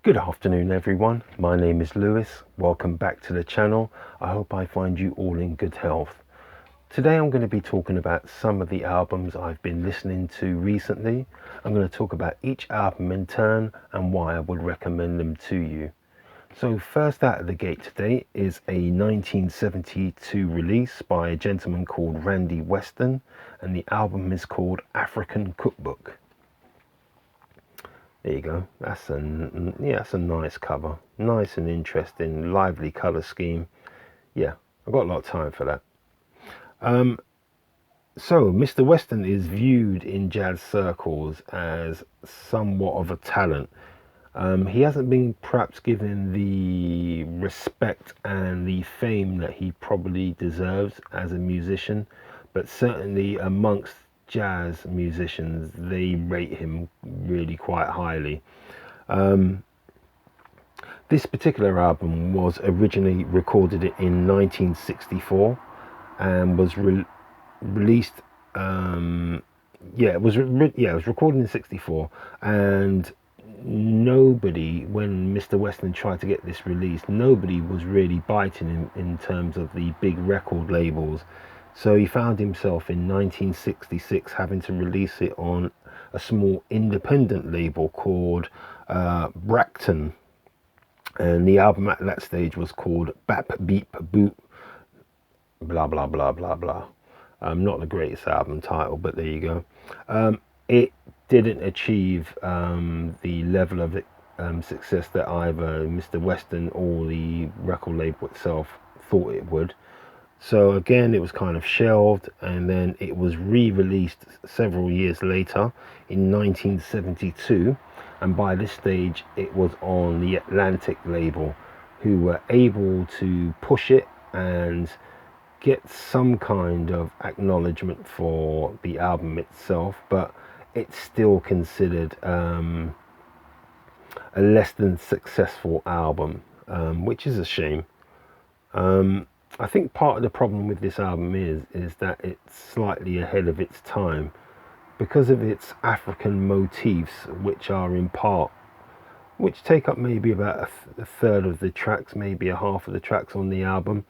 Good afternoon everyone, my name is Lewis. Welcome back to the channel. I hope I find you all in good health. Today I'm going to be talking about some of the albums I've been listening to recently. I'm going to talk about each album in turn and why I would recommend them to you. So first out of the gate today is a 1972 release by a gentleman called Darrell Weston, and the album is called African Cookbook. There you go. That's a nice cover, nice and interesting, lively color scheme. Yeah, I've got a lot of time for that. So Mr. Weston is viewed in jazz circles as somewhat of a talent. He hasn't been perhaps given the respect and the fame that he probably deserves as a musician, but certainly amongst jazz musicians they rate him really quite highly. This particular album was originally recorded in 1964 and was released it was recorded in 64, and nobody, when Mr. Weston tried to get this released, nobody was really biting him in terms of the big record labels. So he found himself in 1966 having to release it on a small independent label called Bracton, and the album at that stage was called Bap Beep Boop blah blah blah blah blah. Not the greatest album title, but there you go. It didn't achieve the level of success that either Mr. Weston or the record label itself thought it would. So again, it was kind of shelved, and then it was re-released several years later in 1972, and by this stage it was on the Atlantic label, who were able to push it and get some kind of acknowledgement for the album itself, but it's still considered a less than successful album, which is a shame. I think part of the problem with this album is that it's slightly ahead of its time because of its African motifs, which are in part, which take up maybe about a third of the tracks, maybe a half of the tracks on the album.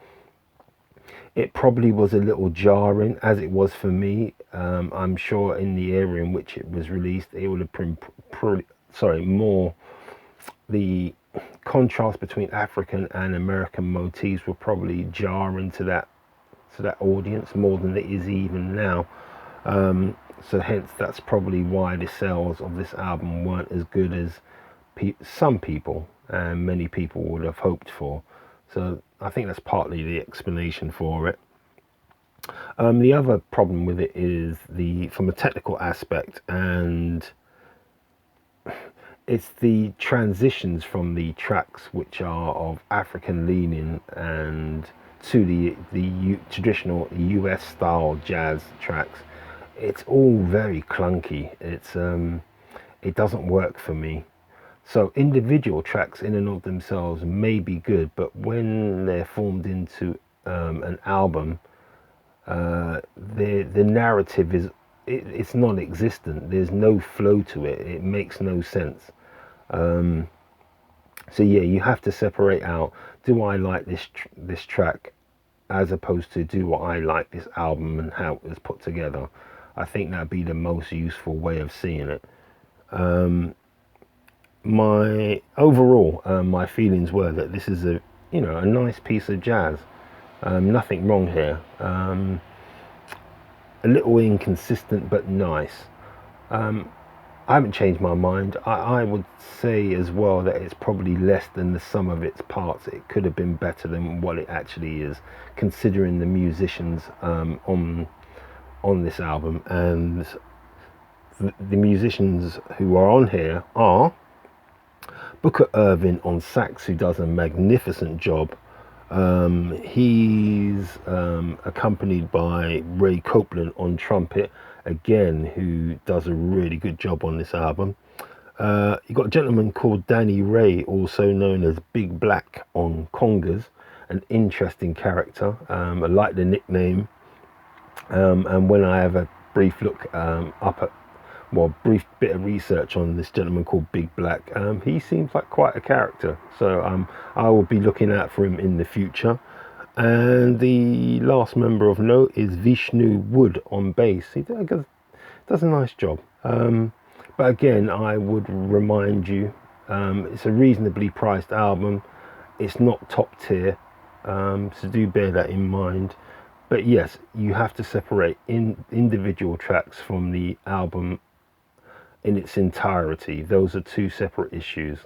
It probably was a little jarring, as it was for me. I'm sure in the area in which it was released, it would have been more the contrast between African and American motifs were probably jarring to that audience more than it is even now. So hence that's probably why the sales of this album weren't as good as some people and many people would have hoped for. So I think that's partly the explanation for it. The other problem with it is from a technical aspect, and it's the transitions from the tracks which are of African leaning and to the traditional US style jazz tracks. It's all very clunky. It doesn't work for me. So individual tracks in and of themselves may be good, but when they're formed into an album, the narrative is it's non-existent. There's no flow to it. It makes no sense. So yeah, you have to separate out, do I like this track as opposed to do I like this album and how it was put together. I think that'd be the most useful way of seeing it. My overall my feelings were that this is a nice piece of jazz. Nothing wrong here. A little inconsistent but nice. I haven't changed my mind. I would say as well that it's probably less than the sum of its parts. It could have been better than what it actually is, considering the musicians on this album. And the musicians who are on here are Booker Irvin on sax, who does a magnificent job. He's accompanied by Ray Copeland on trumpet, again, who does a really good job on this album. You've got a gentleman called Danny Ray, also known as Big Black, on congas, an interesting character. I like the nickname, and when I have a brief look up at well, brief bit of research on this gentleman called Big Black. He seems like quite a character, so I will be looking out for him in the future. And the last member of note is Vishnu Wood on bass. He does a nice job. But again, I would remind you, it's a reasonably priced album. It's not top tier, so do bear that in mind. But yes, you have to separate individual tracks from the album in its entirety. Those are two separate issues.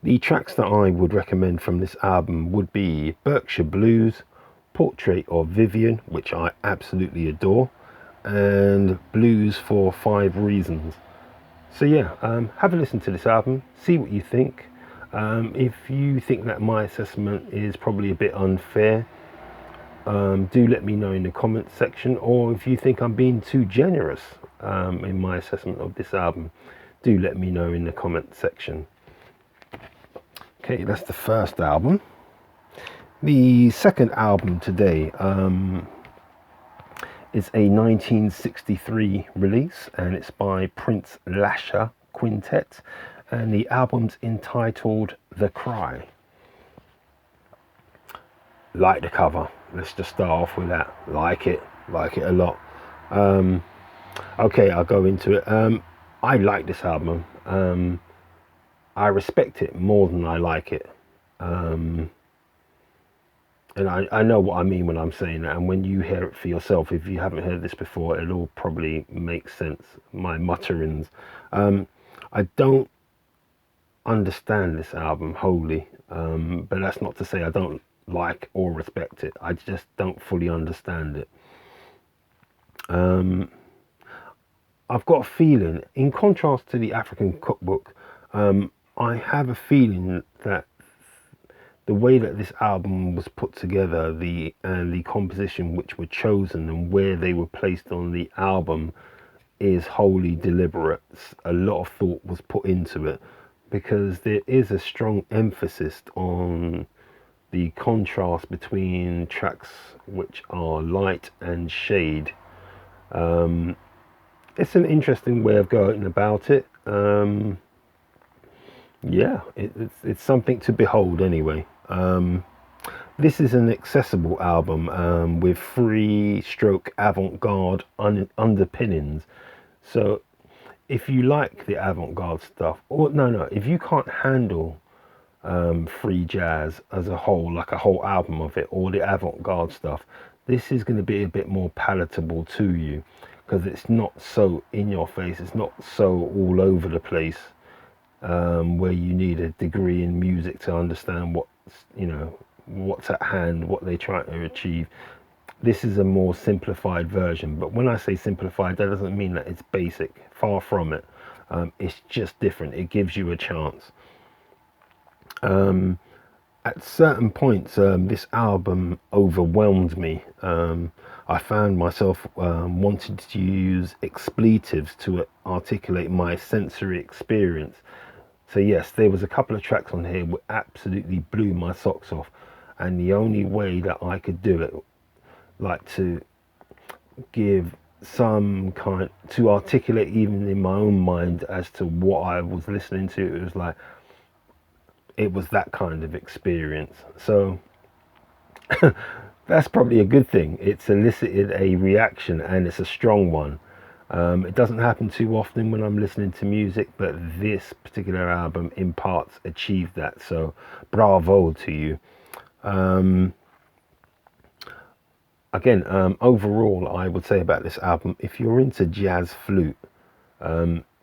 The tracks that I would recommend from this album would be Berkshire Blues, Portrait of Vivian, which I absolutely adore, and Blues for 5 Reasons. So yeah, have a listen to this album, see what you think. If you think that my assessment is probably a bit unfair, do let me know in the comments section, or if you think I'm being too generous in my assessment of this album, do let me know in the comment section. Okay, that's the first album. The second album today is a 1963 release, and it's by Prince Lasha Quintet, and the album's entitled The Cry. Like the cover, let's just start off with that. Like it a lot. Okay, I'll go into it. I like this album. I respect it more than I like it. And I know what I mean when I'm saying that, and when you hear it for yourself, if you haven't heard this before, it'll probably make sense, my mutterings. I don't understand this album wholly, but that's not to say I don't like or respect it. I just don't fully understand it. I've got a feeling, in contrast to the African Cookbook, I have a feeling that the way that this album was put together, the composition which were chosen and where they were placed on the album is wholly deliberate. A lot of thought was put into it, because there is a strong emphasis on the contrast between tracks which are light and shade. It's an interesting way of going about it. Yeah, it's something to behold anyway. This is an accessible album with free-stroke avant-garde underpinnings. So if you like the avant-garde stuff, or no, if you can't handle free jazz as a whole, like a whole album of it, or the avant-garde stuff, this is going to be a bit more palatable to you, because it's not so in your face, it's not so all over the place, where you need a degree in music to understand what's at hand, what they're trying to achieve. This is a more simplified version, but when I say simplified, that doesn't mean that it's basic. Far from it. It's just different. It gives you a chance. At certain points, this album overwhelmed me. I found myself wanting to use expletives to articulate my sensory experience. So yes, there was a couple of tracks on here that absolutely blew my socks off, and the only way that I could do it, like to give some kind, to articulate even in my own mind as to what I was listening to, it was like, it was that kind of experience. So that's probably a good thing. It's elicited a reaction, and it's a strong one. It doesn't happen too often when I'm listening to music, but this particular album in parts achieved that. So bravo to you. Again, overall, I would say about this album, if you're into jazz flute,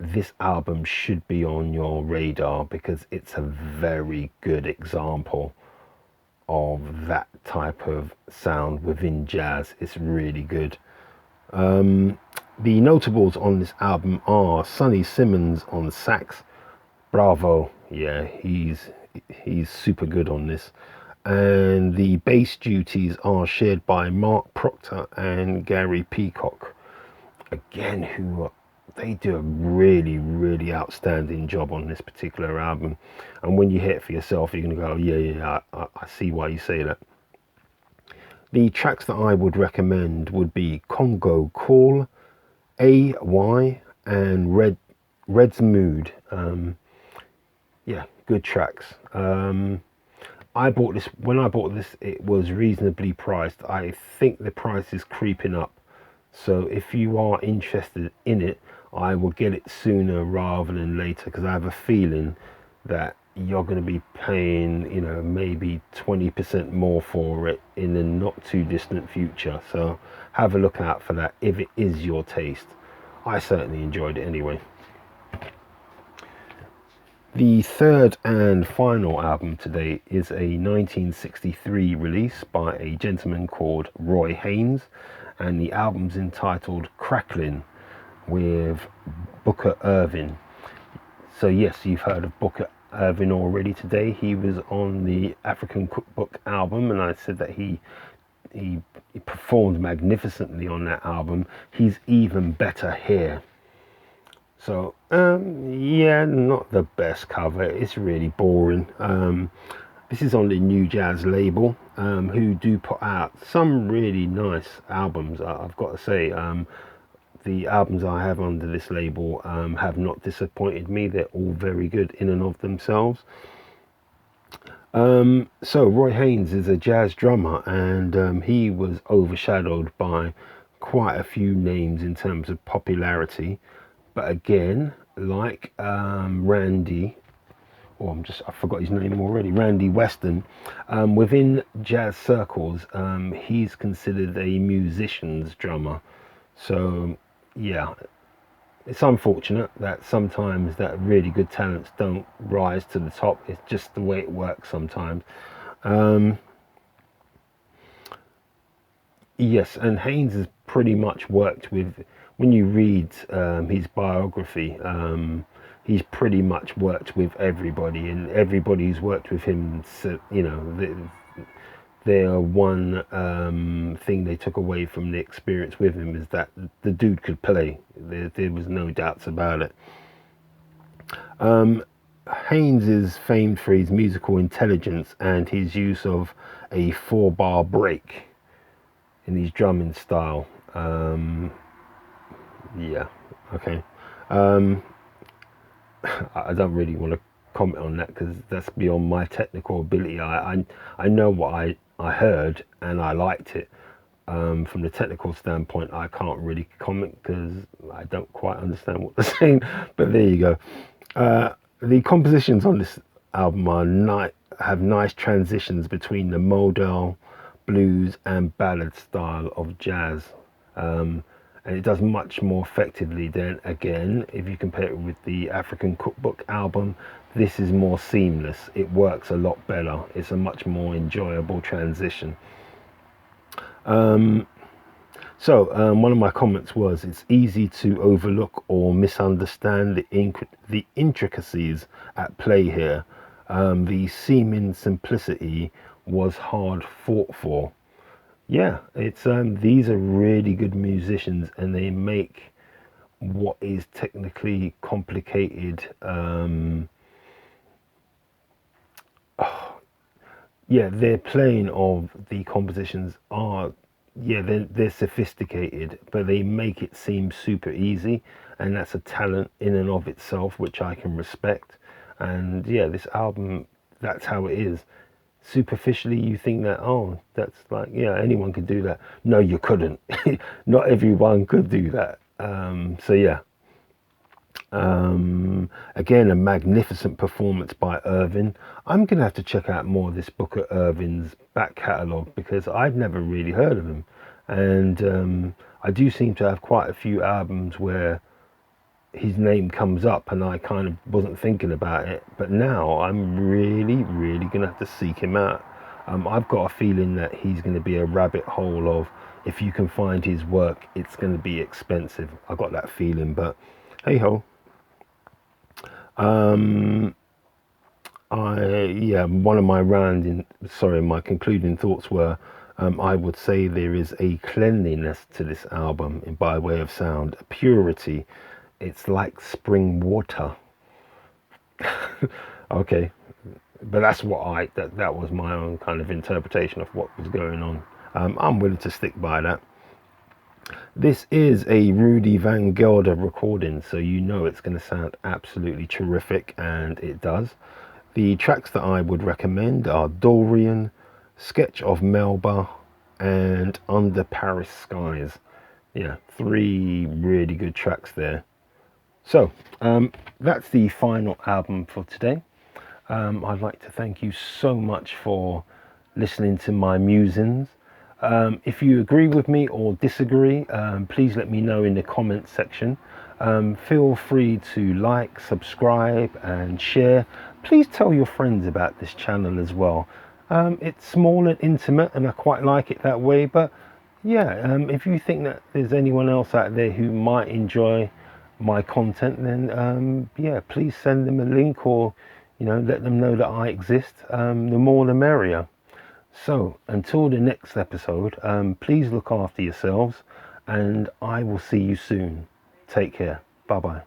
this album should be on your radar, because it's a very good example of that type of sound within jazz. It's really good. The notables on this album are Sonny Simmons on sax. Bravo. Yeah, he's super good on this. And the bass duties are shared by Mark Proctor and Gary Peacock, again, they do a really, really outstanding job on this particular album. And when you hear it for yourself, you're going to go, yeah, I see why you say that. The tracks that I would recommend would be Congo Call, AY and Red's Mood. Yeah, good tracks. I bought this when I bought this. It was reasonably priced. I think the price is creeping up. So if you are interested in it, I will get it sooner rather than later, because I have a feeling that you're going to be paying, maybe 20% more for it in the not too distant future. So have a look out for that if it is your taste. I certainly enjoyed it anyway. The third and final album today is a 1963 release by a gentleman called Roy Haynes, and the album's entitled Cracklin' with Booker Irving. So yes, you've heard of Booker Irving already today. He was on the African Cookbook album, and I said that he performed magnificently on that album. He's even better here. So, yeah, not the best cover. It's really boring. This is on the New Jazz label, who do put out some really nice albums. I've got to say, the albums I have under this label have not disappointed me. They're all very good in and of themselves. So Roy Haynes is a jazz drummer, and he was overshadowed by quite a few names in terms of popularity. But again, like Randy, I forgot his name already, Randy Weston, within jazz circles, he's considered a musician's drummer. So, yeah, it's unfortunate that sometimes that really good talents don't rise to the top. It's just the way it works sometimes. Yes, and Haynes has pretty much worked with, when you read his biography, he's pretty much worked with everybody, and everybody who's worked with him, their one thing they took away from the experience with him is that the dude could play. There was no doubts about it. Haynes is famed for his musical intelligence and his use of a 4-bar break in his drumming style. Yeah, okay. I don't really want to comment on that because that's beyond my technical ability. I know what I heard and I liked it. From the technical standpoint, I can't really comment because I don't quite understand what they're saying. But there you go. The compositions on this album have nice transitions between the modal, blues, and ballad style of jazz. And it does much more effectively than, again, if you compare it with the African Cookbook album, this is more seamless. It works a lot better. It's a much more enjoyable transition. One of my comments was, it's easy to overlook or misunderstand the intricacies at play here. The seeming simplicity was hard fought for. Yeah, it's these are really good musicians, and they make what is technically complicated. Yeah, their playing of the compositions are, yeah, they're sophisticated, but they make it seem super easy, and that's a talent in and of itself, which I can respect. And yeah, this album, that's how it is. Superficially you think that, oh, that's like, yeah, anyone could do that. No, you couldn't. Not everyone could do that. So yeah, again, a magnificent performance by Irving. I'm gonna have to check out more of this Booker Irving's back catalogue because I've never really heard of him, and I do seem to have quite a few albums where his name comes up and I kind of wasn't thinking about it, but now I'm really gonna have to seek him out. I've got a feeling that he's going to be a rabbit hole of, if you can find his work, it's going to be expensive. I got that feeling, but hey ho. One of my concluding thoughts were, I would say there is a cleanliness to this album by way of sound, a purity. It's like spring water. Okay, but that's what that was my own kind of interpretation of what was going on. I'm willing to stick by that. This is a Rudy Van Gelder recording, so you know it's going to sound absolutely terrific, and it does. The tracks that I would recommend are Dorian, Sketch of Melba, and Under Paris Skies. Yeah, 3 really good tracks there. So that's the final album for today. I'd like to thank you so much for listening to my musings. If you agree with me or disagree, please let me know in the comments section. Feel free to like, subscribe and share. Please tell your friends about this channel as well. It's small and intimate and I quite like it that way, but yeah, if you think that there's anyone else out there who might enjoy my content, then yeah, please send them a link, or let them know that I exist. The more the merrier. So until the next episode, please look after yourselves, and I will see you soon. Take care. Bye bye.